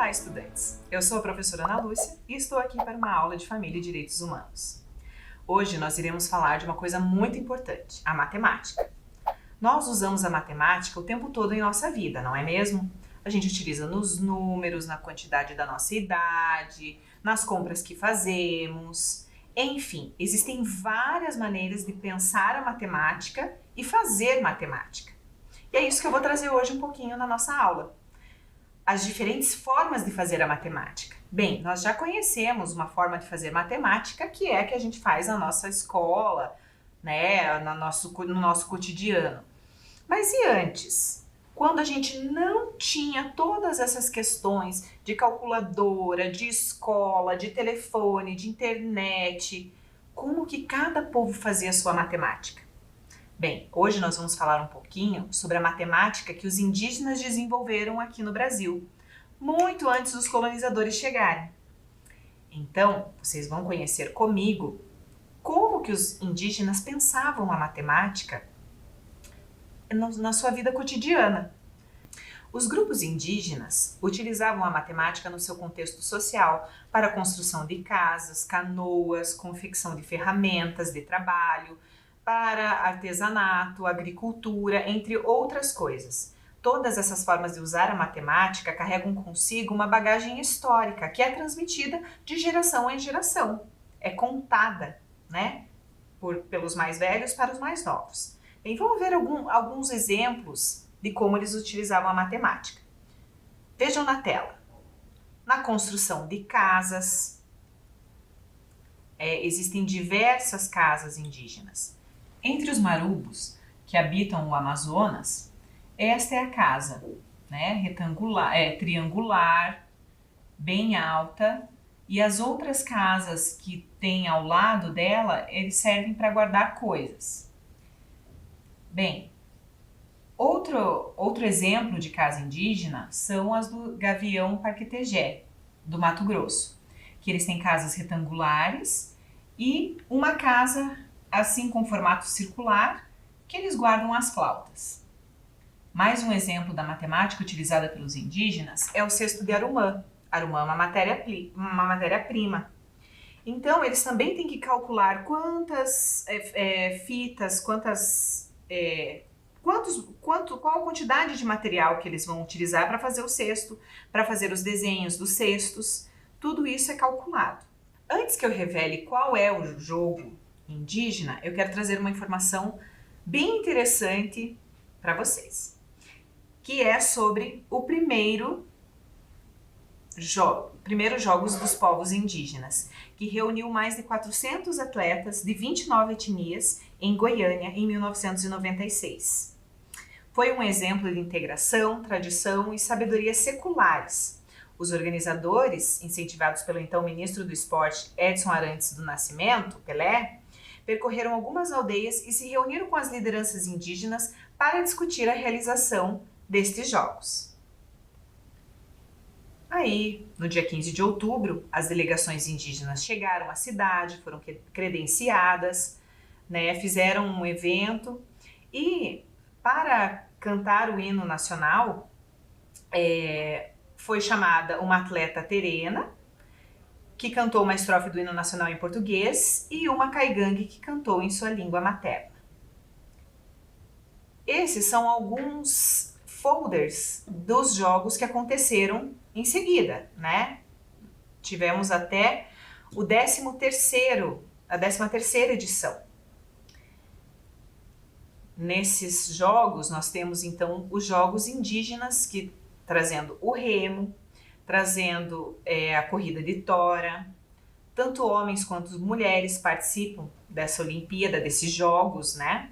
Olá, estudantes! Eu sou a professora Ana Lúcia e estou aqui para uma aula de Família e Direitos Humanos. Hoje nós iremos falar de uma coisa muito importante, a matemática. Nós usamos a matemática o tempo todo em nossa vida, não é mesmo? A gente utiliza nos números, na quantidade da nossa idade, nas compras que fazemos. Enfim, existem várias maneiras de pensar a matemática e fazer matemática. E é isso que eu vou trazer hoje um pouquinho na nossa aula. As diferentes formas de fazer a matemática. Bem, nós já conhecemos uma forma de fazer matemática que é a que a gente faz na nossa escola, né, no nosso cotidiano. Mas e antes? Quando a gente não tinha todas essas questões de calculadora, de escola, de telefone, de internet, como que cada povo fazia a sua matemática? Bem, hoje nós vamos falar um pouquinho sobre a matemática que os indígenas desenvolveram aqui no Brasil, muito antes dos colonizadores chegarem. Então, vocês vão conhecer comigo como que os indígenas pensavam a matemática na sua vida cotidiana. Os grupos indígenas utilizavam a matemática no seu contexto social para a construção de casas, canoas, confecção de ferramentas de trabalho, para artesanato, agricultura, entre outras coisas. Todas essas formas de usar a matemática carregam consigo uma bagagem histórica que é transmitida de geração em geração. É contada, né, pelos mais velhos para os mais novos. Bem, vamos ver alguns exemplos de como eles utilizavam a matemática. Vejam na tela. Na construção de casas, existem diversas casas indígenas. Entre os marubos que habitam o Amazonas, esta é a casa, né, triangular, bem alta, e as outras casas que tem ao lado dela, eles servem para guardar coisas. Bem, outro exemplo de casa indígena são as do Gavião Parquetegé, do Mato Grosso, que eles têm casas retangulares e uma casa assim com formato circular, que eles guardam as flautas. Mais um exemplo da matemática utilizada pelos indígenas é o cesto de Arumã. Arumã é uma matéria-prima. Então, eles também têm que calcular quantas fitas, qual a quantidade de material que eles vão utilizar para fazer o cesto, para fazer os desenhos dos cestos. Tudo isso é calculado. Antes que eu revele qual é o jogo indígena, eu quero trazer uma informação bem interessante para vocês, que é sobre o primeiros Jogos dos Povos Indígenas, que reuniu mais de 400 atletas de 29 etnias em Goiânia em 1996. Foi um exemplo de integração, tradição e sabedoria seculares. Os organizadores, incentivados pelo então ministro do Esporte Edson Arantes do Nascimento, Pelé, percorreram algumas aldeias e se reuniram com as lideranças indígenas para discutir a realização destes jogos. Aí, no dia 15 de outubro, as delegações indígenas chegaram à cidade, foram credenciadas, né, fizeram um evento e, para cantar o hino nacional, foi chamada uma atleta terena, que cantou uma estrofe do hino nacional em português, e uma caigangue que cantou em sua língua materna. Esses são alguns folders dos jogos que aconteceram em seguida, né? Tivemos até a 13ª edição. Nesses jogos, nós temos então os jogos indígenas, trazendo o remo, trazendo a corrida de tora. Tanto homens quanto mulheres participam dessa Olimpíada, desses jogos, né?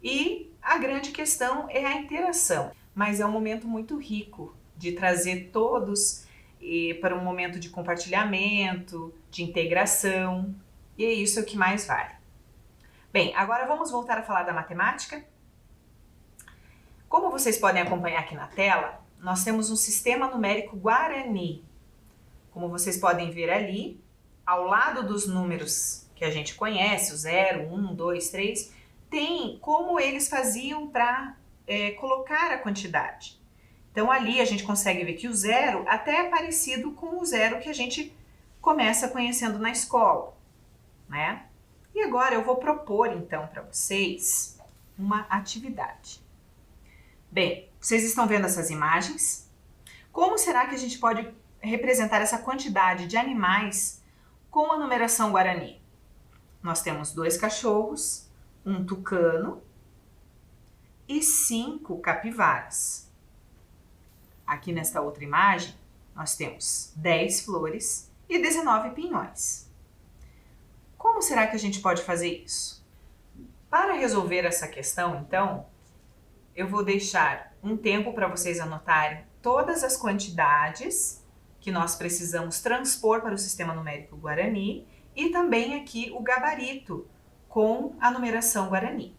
E a grande questão é a interação, mas é um momento muito rico de trazer todos para um momento de compartilhamento, de integração, e é isso que mais vale. Bem, agora vamos voltar a falar da matemática. Como vocês podem acompanhar aqui na tela, nós temos um sistema numérico Guarani. Como vocês podem ver ali, ao lado dos números que a gente conhece, o 0, 1, 2, 3, tem como eles faziam para colocar a quantidade. Então ali a gente consegue ver que o zero até é parecido com o zero que a gente começa conhecendo na escola, né? E agora eu vou propor então para vocês uma atividade. Bem, vocês estão vendo essas imagens? Como será que a gente pode representar essa quantidade de animais com a numeração Guarani? Nós temos 2 cachorros, um tucano e 5 capivaras. Aqui nesta outra imagem, nós temos 10 flores e 19 pinhões. Como será que a gente pode fazer isso? Para resolver essa questão, então, eu vou deixar um tempo para vocês anotarem todas as quantidades que nós precisamos transpor para o sistema numérico Guarani e também aqui o gabarito com a numeração Guarani.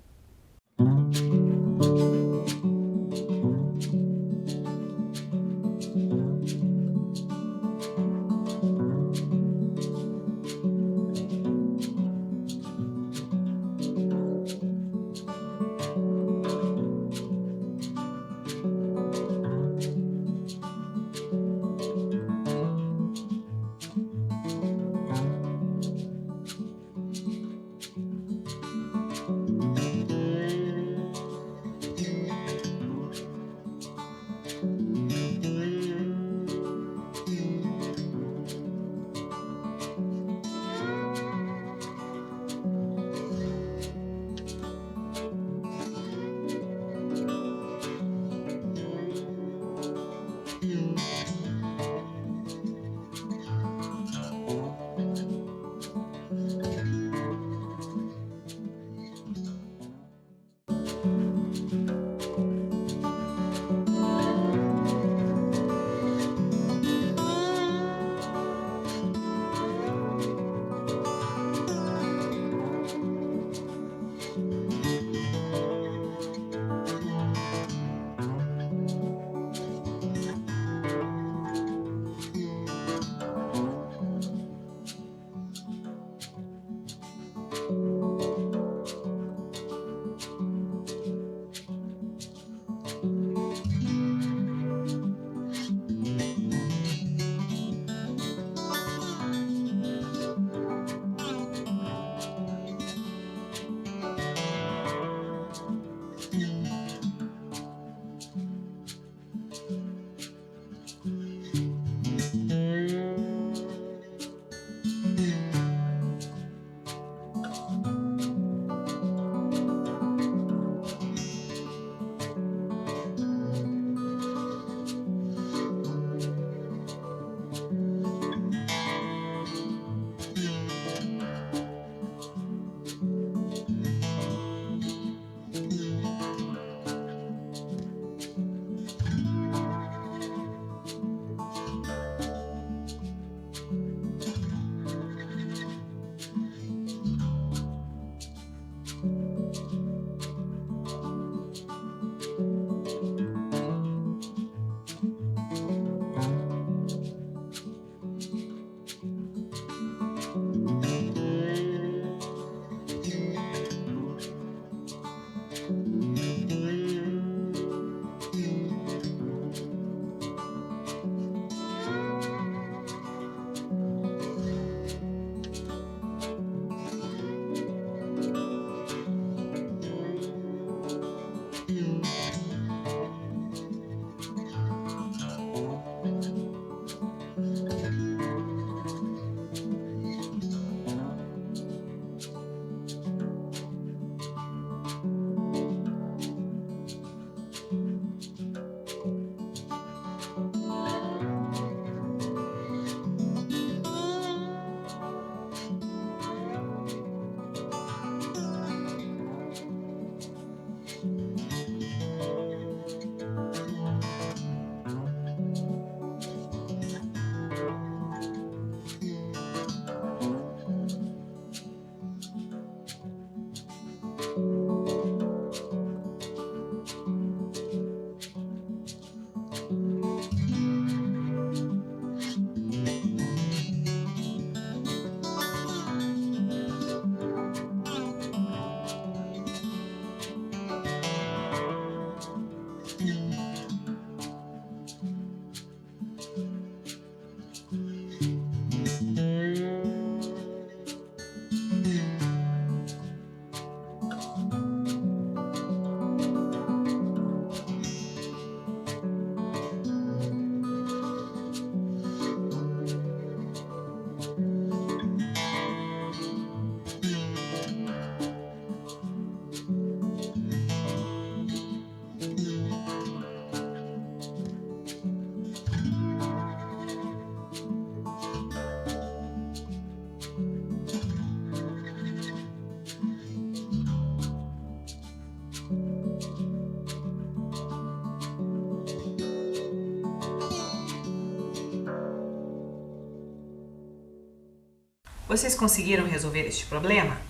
Vocês conseguiram resolver este problema?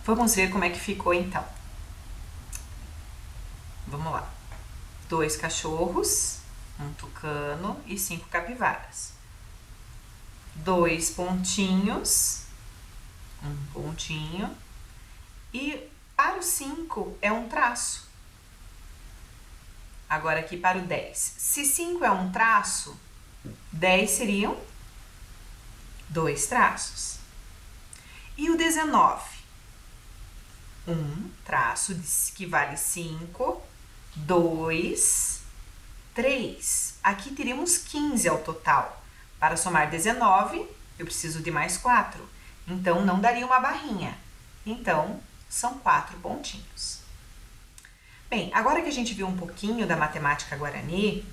Vamos ver como é que ficou então. Vamos lá. 2 cachorros, um tucano e 5 capivaras. 2 pontinhos, um pontinho. E para o 5 é um traço. Agora aqui para o 10. Se 5 é um traço, 10 seriam 2 traços. E o 19? Um traço que vale 5, 2, 3. Aqui teríamos 15 ao total. Para somar 19, eu preciso de mais 4. Então, não daria uma barrinha. Então, são 4 pontinhos. Bem, agora que a gente viu um pouquinho da matemática guarani,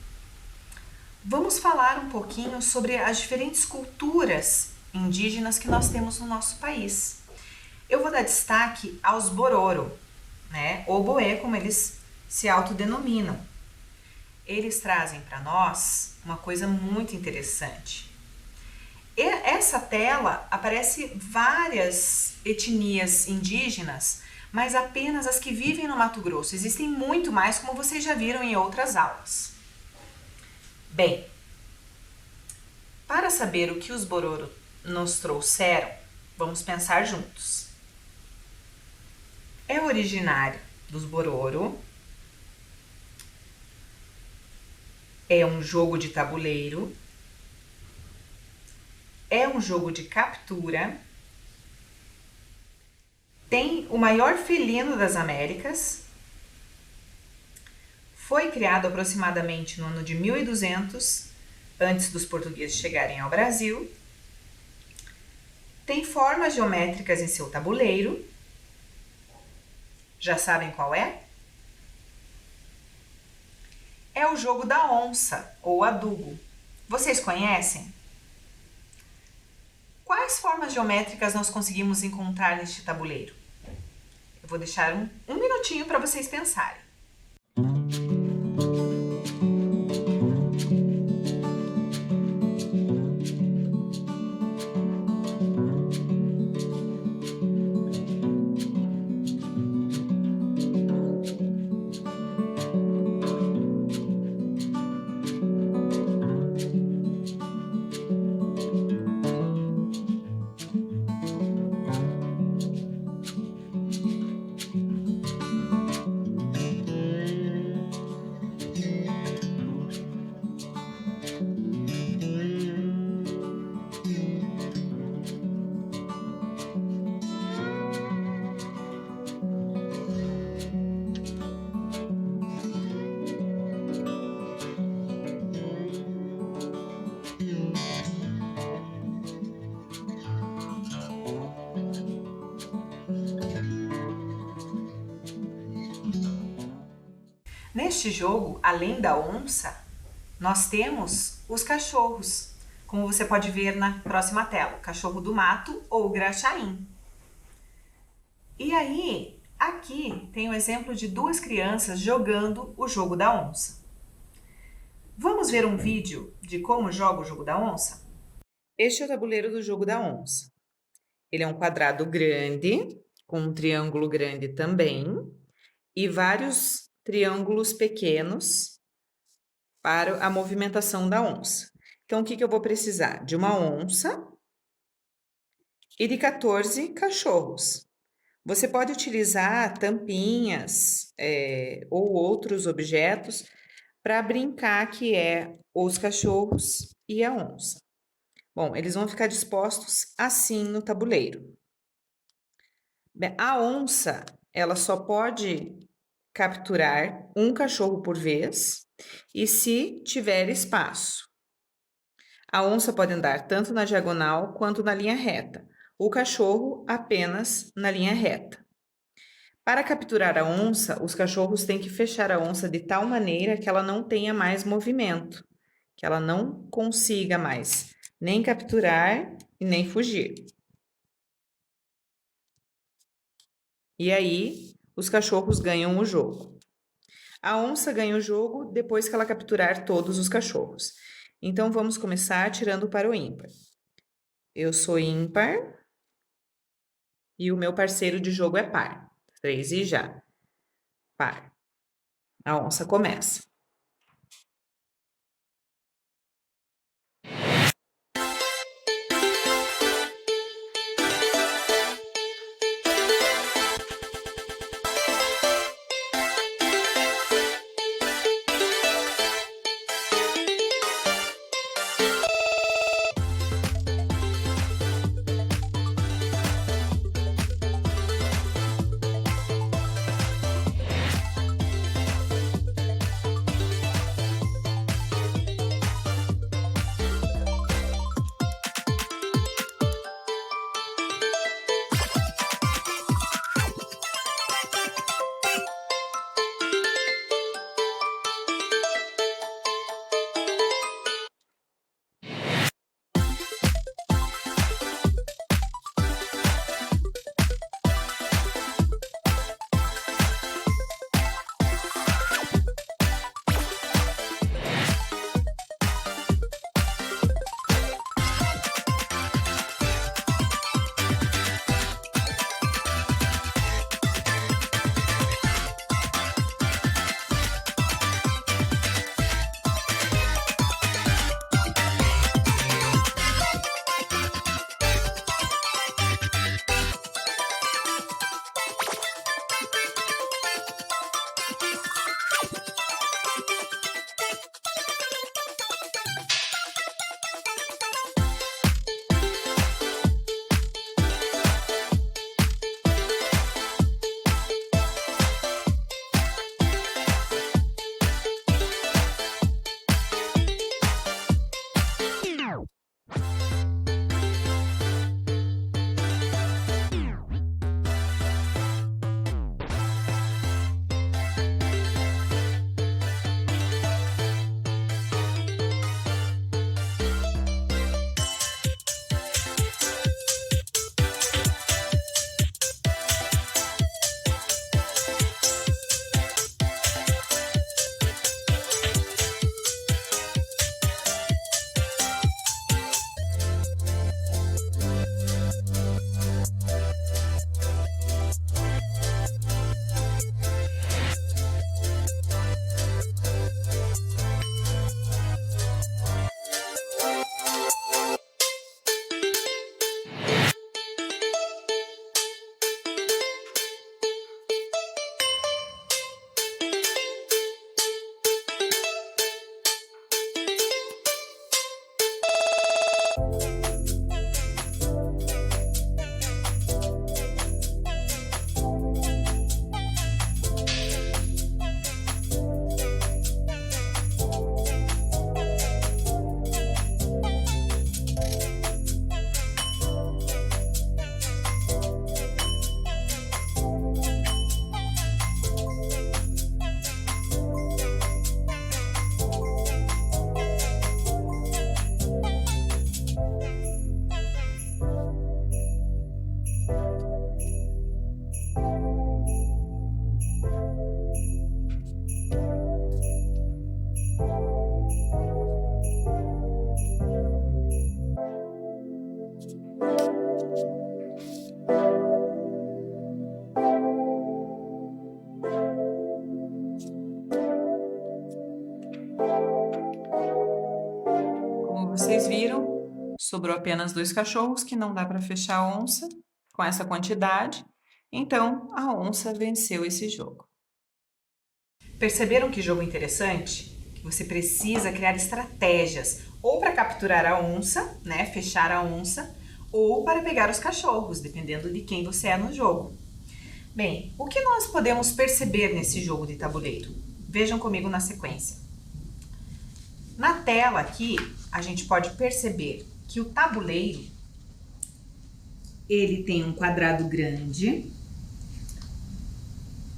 vamos falar um pouquinho sobre as diferentes culturas indígenas que nós temos no nosso país. Eu vou dar destaque aos Bororo, né? Ou Boê, como eles se autodenominam. Eles trazem para nós uma coisa muito interessante. Essa tela aparece várias etnias indígenas, mas apenas as que vivem no Mato Grosso. Existem muito mais, como vocês já viram em outras aulas. Bem, para saber o que os Bororo nos trouxeram, vamos pensar juntos. É originário dos Bororo, é um jogo de tabuleiro, é um jogo de captura, tem o maior felino das Américas, foi criado aproximadamente no ano de 1200, antes dos portugueses chegarem ao Brasil, tem formas geométricas em seu tabuleiro. Já sabem qual é? É o jogo da onça, ou adubo. Vocês conhecem? Quais formas geométricas nós conseguimos encontrar neste tabuleiro? Eu vou deixar um minutinho para vocês pensarem. Neste jogo, além da onça, nós temos os cachorros, como você pode ver na próxima tela, o cachorro do mato ou o graxaim. E aí, aqui tem o exemplo de 2 crianças jogando o jogo da onça. Vamos ver um vídeo de como joga o jogo da onça? Este é o tabuleiro do jogo da onça. Ele é um quadrado grande, com um triângulo grande também, e vários triângulos pequenos para a movimentação da onça. Então, o que eu vou precisar? De uma onça e de 14 cachorros. Você pode utilizar tampinhas ou outros objetos para brincar, que é os cachorros e a onça. Bom, eles vão ficar dispostos assim no tabuleiro. Bem, a onça, ela só pode capturar um cachorro por vez e se tiver espaço. A onça pode andar tanto na diagonal quanto na linha reta. O cachorro apenas na linha reta. Para capturar a onça, os cachorros têm que fechar a onça de tal maneira que ela não tenha mais movimento, que ela não consiga mais nem capturar e nem fugir. E aí, os cachorros ganham o jogo. A onça ganha o jogo depois que ela capturar todos os cachorros. Então, vamos começar tirando para o ímpar. Eu sou ímpar, E o meu parceiro de jogo é par. 3 e já. Par. A onça começa. Vocês viram, sobrou apenas 2 cachorros, que não dá para fechar a onça com essa quantidade, então a onça venceu esse jogo. Perceberam que jogo interessante? Que você precisa criar estratégias ou para capturar a onça, né, fechar a onça, ou para pegar os cachorros, dependendo de quem você é no jogo. Bem, o que nós podemos perceber nesse jogo de tabuleiro? Vejam comigo na sequência. Na tela aqui, a gente pode perceber que o tabuleiro, ele tem um quadrado grande,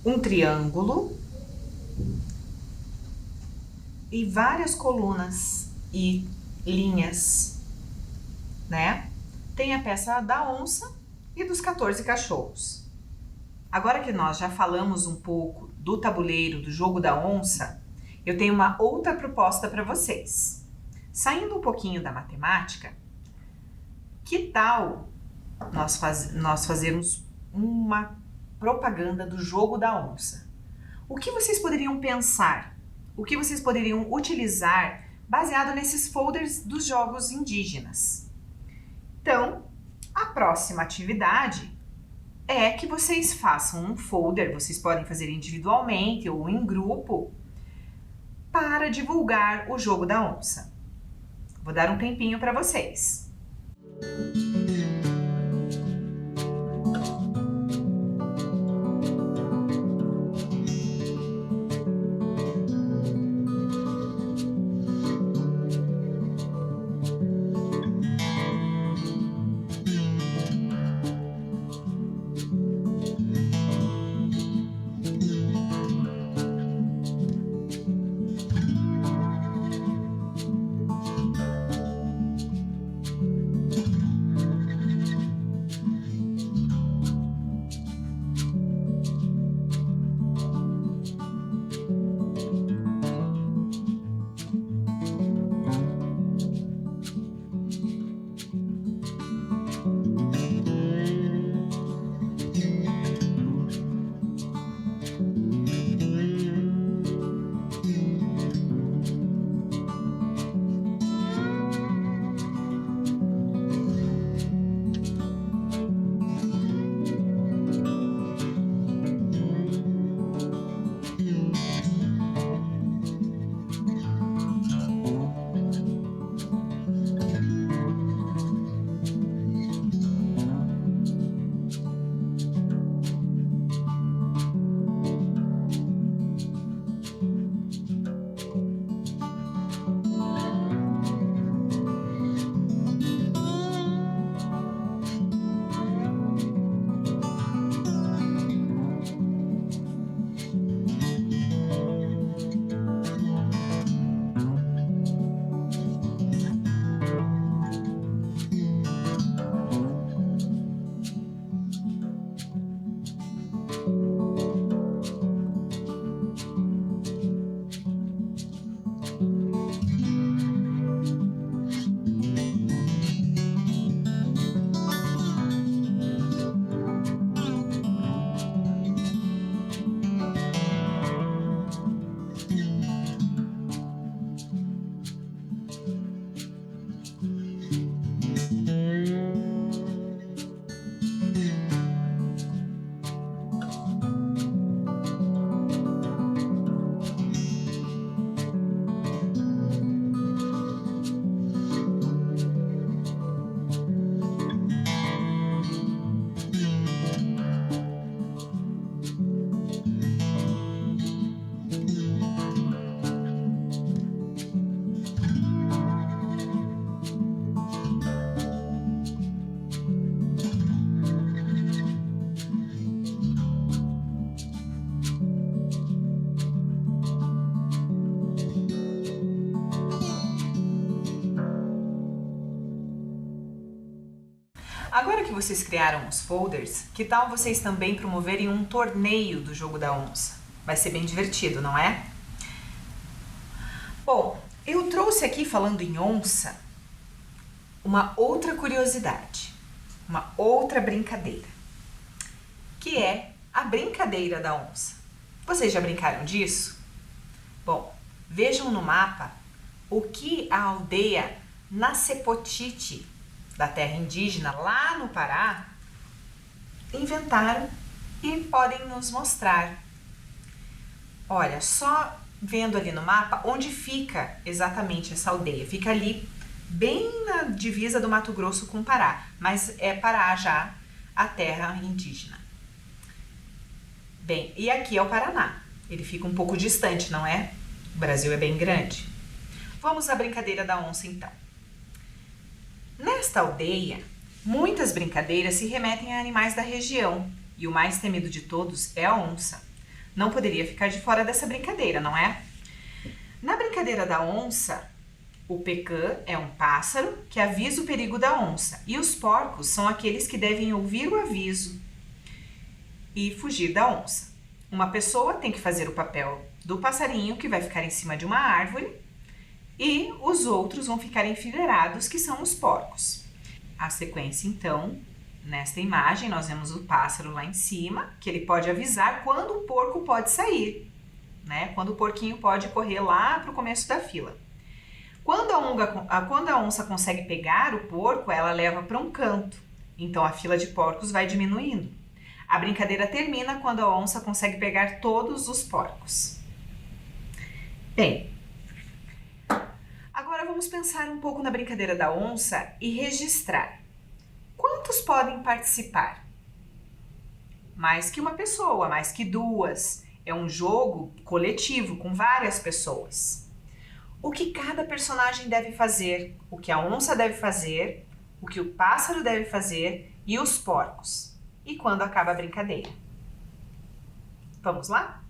um triângulo e várias colunas e linhas, né? Tem a peça da onça e dos 14 cachorros. Agora que nós já falamos um pouco do tabuleiro, do jogo da onça, eu tenho uma outra proposta para vocês. Saindo um pouquinho da matemática, que tal nós fazermos uma propaganda do jogo da onça. O que vocês poderiam pensar? O que vocês poderiam utilizar baseado nesses folders dos jogos indígenas? Então, a próxima atividade é que vocês façam um folder, vocês podem fazer individualmente ou em grupo, para divulgar o jogo da onça. Vou dar um tempinho para vocês. Agora que vocês criaram os folders, que tal vocês também promoverem um torneio do jogo da onça? Vai ser bem divertido, não é? Bom, eu trouxe aqui, falando em onça, uma outra curiosidade, uma outra brincadeira, que é a brincadeira da onça. Vocês já brincaram disso? Bom, vejam no mapa o que a aldeia Nacepotite, da terra indígena lá no Pará, inventaram e podem nos mostrar. Olha, só vendo ali no mapa onde fica exatamente essa aldeia. Fica ali bem na divisa do Mato Grosso com o Pará, mas é Pará já a terra indígena. Bem, e aqui é o Paraná. Ele fica um pouco distante, não é? O Brasil é bem grande. Vamos à brincadeira da onça então. Nesta aldeia, muitas brincadeiras se remetem a animais da região e o mais temido de todos é a onça. Não poderia ficar de fora dessa brincadeira, não é? Na brincadeira da onça, o pecã é um pássaro que avisa o perigo da onça e os porcos são aqueles que devem ouvir o aviso e fugir da onça. Uma pessoa tem que fazer o papel do passarinho que vai ficar em cima de uma árvore e os outros vão ficar enfileirados, que são os porcos. A sequência, então, Nesta imagem, nós vemos o pássaro lá em cima, que ele pode avisar quando o porco pode sair, né? Quando o porquinho pode correr lá para o começo da fila. Quando a onça consegue pegar o porco, ela leva para um canto. Então, a fila de porcos vai diminuindo. A brincadeira termina quando a onça consegue pegar todos os porcos. Bem, agora vamos pensar um pouco na brincadeira da onça e registrar. Quantos podem participar? Mais que uma pessoa, mais que duas. É um jogo coletivo com várias pessoas. O que cada personagem deve fazer, o que a onça deve fazer, o que o pássaro deve fazer e os porcos. E quando acaba a brincadeira. Vamos lá?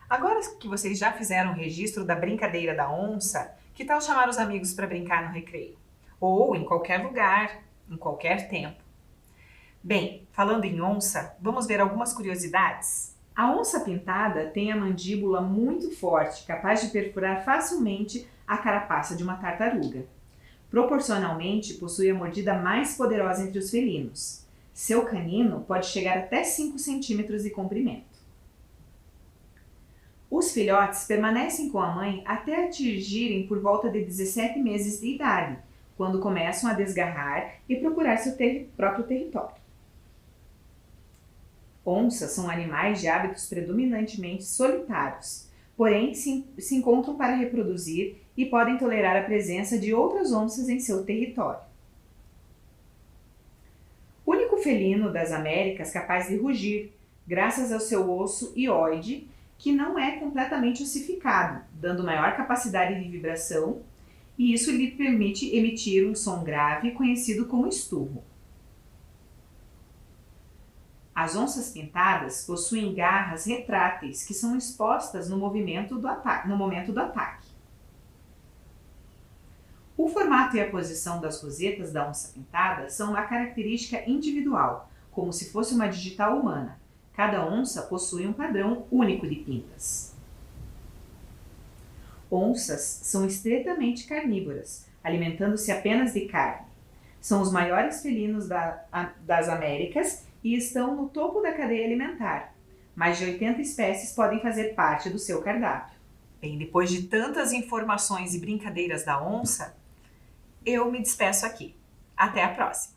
Agora que vocês já fizeram o registro da brincadeira da onça, que tal chamar os amigos para brincar no recreio? Ou em qualquer lugar, em qualquer tempo. Bem, falando em onça, vamos ver algumas curiosidades? A onça pintada tem a mandíbula muito forte, capaz de perfurar facilmente a carapaça de uma tartaruga. Proporcionalmente, possui a mordida mais poderosa entre os felinos. Seu canino pode chegar até 5 centímetros de comprimento. Os filhotes permanecem com a mãe até atingirem por volta de 17 meses de idade, quando começam a desgarrar e procurar seu próprio território. Onças são animais de hábitos predominantemente solitários, porém se encontram para reproduzir e podem tolerar a presença de outras onças em seu território. O único felino das Américas capaz de rugir, graças ao seu osso hioide, que não é completamente ossificado, dando maior capacidade de vibração, e isso lhe permite emitir um som grave conhecido como esturro. As onças pintadas possuem garras retráteis que são expostas no momento do ataque. O formato e a posição das rosetas da onça pintada são uma característica individual, como se fosse uma digital humana. Cada onça possui um padrão único de pintas. Onças são estritamente carnívoras, alimentando-se apenas de carne. São os maiores felinos das Américas e estão no topo da cadeia alimentar. Mais de 80 espécies podem fazer parte do seu cardápio. Bem, depois de tantas informações e brincadeiras da onça, eu me despeço aqui. Até a próxima!